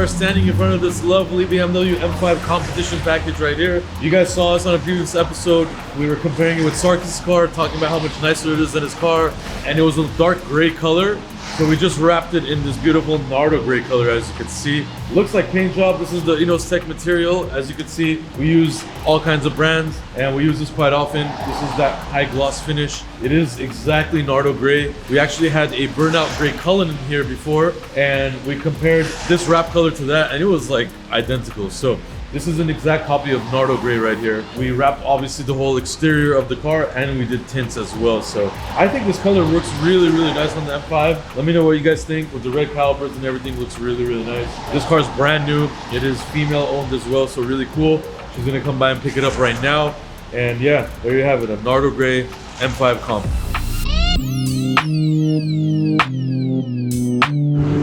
are standing in front of this lovely BMW M5 competition package right here. You guys saw us on a previous episode. We were comparing it with Sarkis' car, talking about how much nicer it is than his car, and it was a dark gray color. So we just wrapped it in this beautiful nardo gray color, as you can see. Looks like paint job. This is the Novitec material. As you can see, we use all kinds of brands, and we use this quite often. This is that high gloss finish. It is exactly nardo gray. We actually had a burnout gray Cullinan here before, and we compared this wrap color to that, and it was like identical. So this is an exact copy of nardo gray right here. We wrapped obviously the whole exterior of the car, and we did tints as well. So I think this color works really, really nice on the M5. Let me know what you guys think. With the red calipers and everything, looks really, really nice. This car is brand new. It is female owned as well, so really cool. She's gonna come by and pick it up right now. And yeah, there you have it, a nardo gray M5 comp.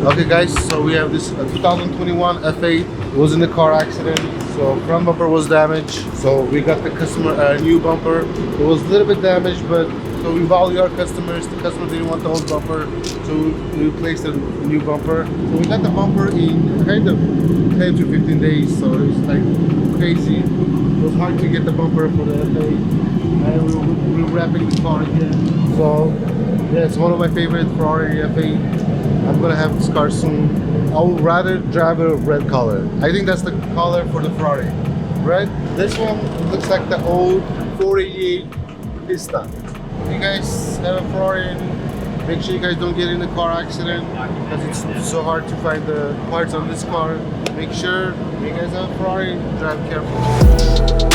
Okay guys, so we have this 2021 F8. It was in the car accident, so front bumper was damaged. So we got the customer a new bumper. It was a little bit damaged, but so we value our customers. The customer didn't want the old bumper, so we replaced the new bumper. So we got the bumper in kind of 10 to 15 days, so it was like crazy. It was hard to get the bumper for the F8, and we were wrapping the car again. So yeah, it's one of my favorite Ferrari F8. I'm gonna have this car soon. I would rather drive a red color. I think that's the color for the Ferrari. Red. This one looks like the old 488 Pista. If you guys have a Ferrari, make sure you guys don't get in a car accident, because it's so hard to find the parts on this car. Make sure you guys have a Ferrari, drive carefully.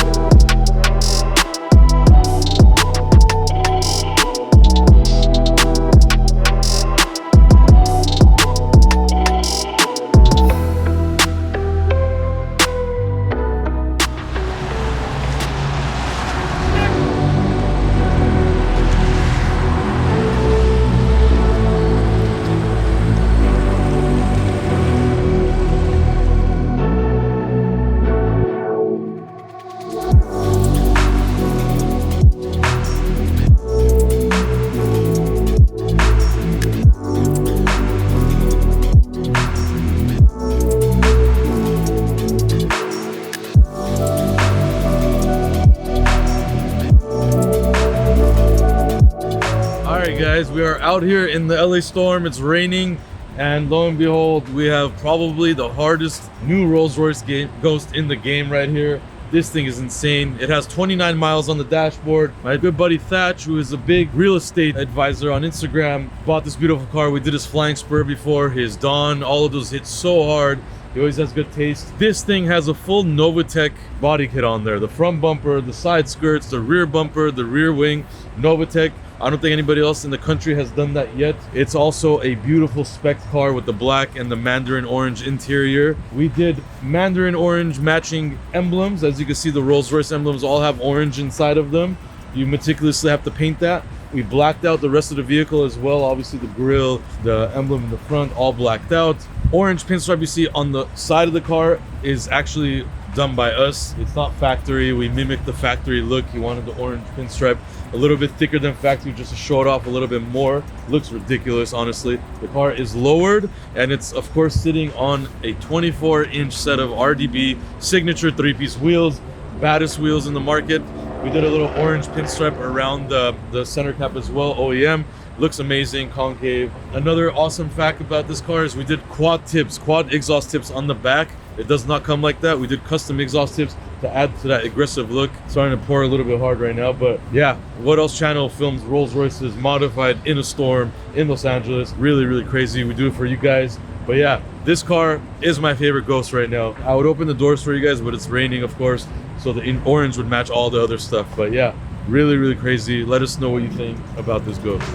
Guys, we are out here in the LA storm. It's raining, and lo and behold, we have probably the hardest new Rolls Royce Ghost in the game right here. This thing is insane. It has 29 miles on the dashboard. My good buddy Thatch, who is a big real estate advisor on Instagram, bought this beautiful car. We did his Flying Spur before, his Dawn, all of those hit so hard. He always has good taste. This thing has a full Novitec body kit on there. The front bumper, the side skirts, the rear bumper, the rear wing, Novitec. I don't think anybody else in the country has done that yet. It's also a beautiful spec car with the black and the mandarin orange interior. We did mandarin orange matching emblems. As you can see, the Rolls Royce emblems all have orange inside of them. You meticulously have to paint that. We blacked out the rest of the vehicle as well. Obviously the grille, the emblem in the front, all blacked out. Orange pinstripe you see on the side of the car is actually done by us. It's not factory. We mimicked the factory look. He wanted the orange pinstripe a little bit thicker than factory just to show it off a little bit more. Looks ridiculous, honestly. The car is lowered, and it's of course sitting on a 24-inch set of RDB signature 3-piece wheels, baddest wheels in the market. We did a little orange pinstripe around the center cap as well, OEM. Looks amazing, concave. Another awesome fact about this car is we did quad exhaust tips on the back. It does not come like that. We did custom exhaust tips to add to that aggressive look. Starting to pour a little bit hard right now, but yeah, What Else channel films Rolls Royces modified in a storm in Los Angeles. Really, really crazy. We do it for you guys. But yeah, this car is my favorite Ghost right now. I would open the doors for you guys, but it's raining, of course, so the orange would match all the other stuff. But yeah, really, really crazy. Let us know what you think about this Ghost.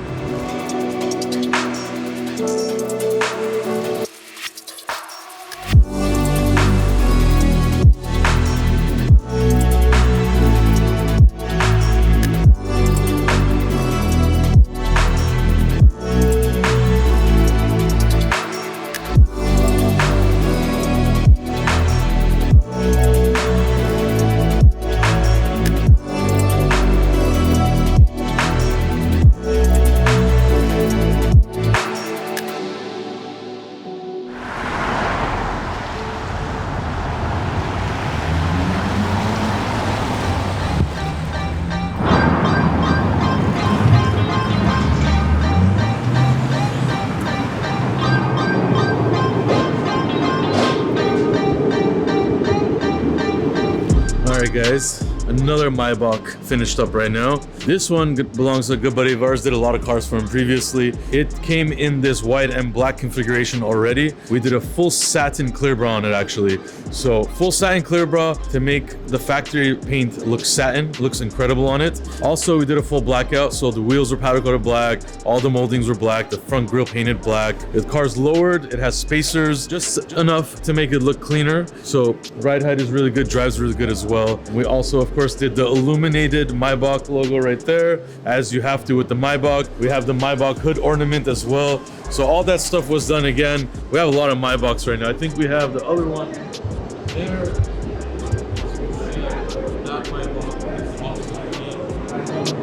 guys, another Maybach finished up right now. This one belongs to a good buddy of ours, did a lot of cars for him previously. It came in this white and black configuration already. We did a full satin clear bra on it actually. So full satin clear bra to make the factory paint look satin, looks incredible on it. Also, we did a full blackout, so the wheels were powder coated black, all the moldings were black, the front grille painted black. The car's lowered, it has spacers, just enough to make it look cleaner. So ride height is really good, drives really good as well. We also, of course, did the illuminated Maybach logo right there, as you have to with the Maybach. We have the Maybach hood ornament as well. So all that stuff was done again. We have a lot of Maybachs right now. I think we have the other one there. That Maybach is awesome.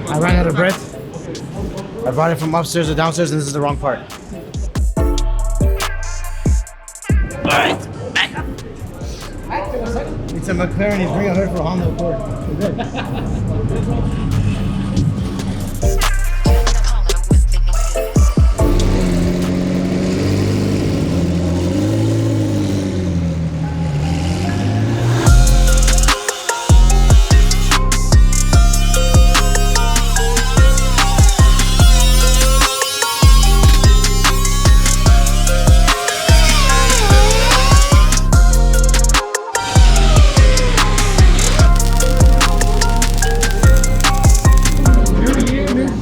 I ran out of breath. I brought it from upstairs to downstairs, and this is the wrong part. All right, back up. It's a Mclaren. He's bringing her for a Honda Accord.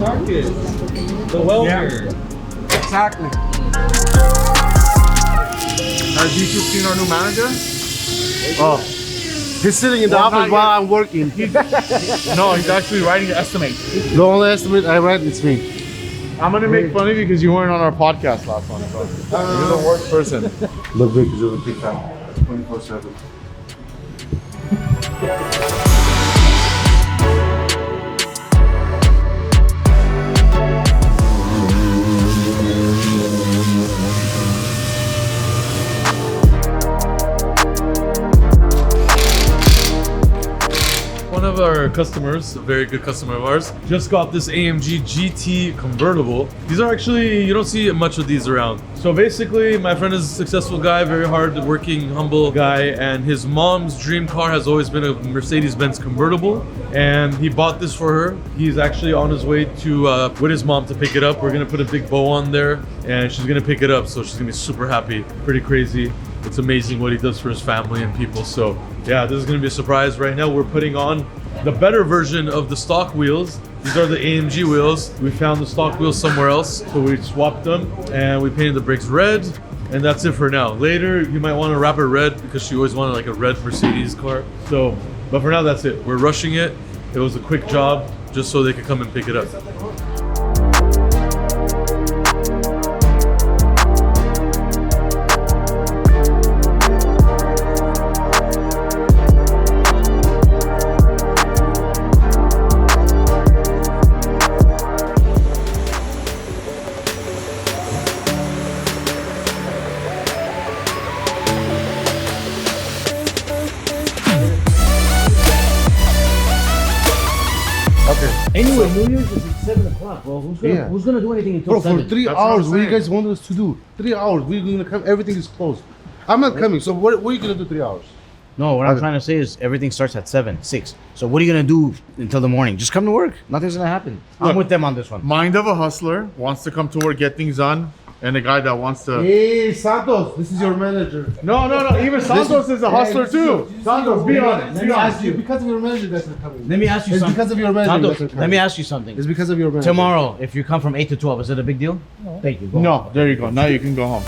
Sarkis, the welder. Exactly. Have you two seen our new manager? Oh, he's sitting in the office while I'm working. No, he's actually writing the estimate. The only estimate I read is me. I'm gonna make fun of you because you weren't on our podcast last one. So you're the worst person. Look big is a big time. 24/7. One of our customers, a very good customer of ours, just got this AMG GT convertible. These are actually, you don't see much of these around. So basically, my friend is a successful guy, very hard working, humble guy, and his mom's dream car has always been a Mercedes-Benz convertible, and he bought this for her. He's actually on his way to, with his mom to pick it up. We're gonna put a big bow on there, and she's gonna pick it up, so she's gonna be super happy. Pretty crazy. It's amazing what he does for his family and people. So yeah, this is gonna be a surprise. Right now we're putting on the better version of the stock wheels. These are the AMG wheels. We found the stock wheels somewhere else, so we swapped them and we painted the brakes red, and that's it for now. Later you might want to wrap it red because she always wanted like a red Mercedes car. So, but for now that's it. We're rushing it. It was a quick job just so they could come and pick it up. Anyway, New Year's is at 7 o'clock, bro. Who's gonna do anything until Bro, 7? for 3 hours, what do you guys want us to do? 3 hours, we're gonna come, everything is closed. I'm not coming, so what are you gonna do 3 hours? No, what I'm trying to say is everything starts at 7, 6. So what are you gonna do until the morning? Just come to work. Nothing's gonna happen. I'm Look, with them on this one. Mind of a hustler, wants to come to work, get things done, and a guy that wants to. Hey, Santos, this is your manager. No. Even Santos is a hustler too. Santos, be honest. Let me ask you, because of your manager that's not coming. Let me ask you It's something. because of your manager Santos, that's not coming. let me ask you something. It's because of your manager. Tomorrow, if you come from 8 to 12, is it a big deal? No. Thank you. Go No, there you go. Now you can go home.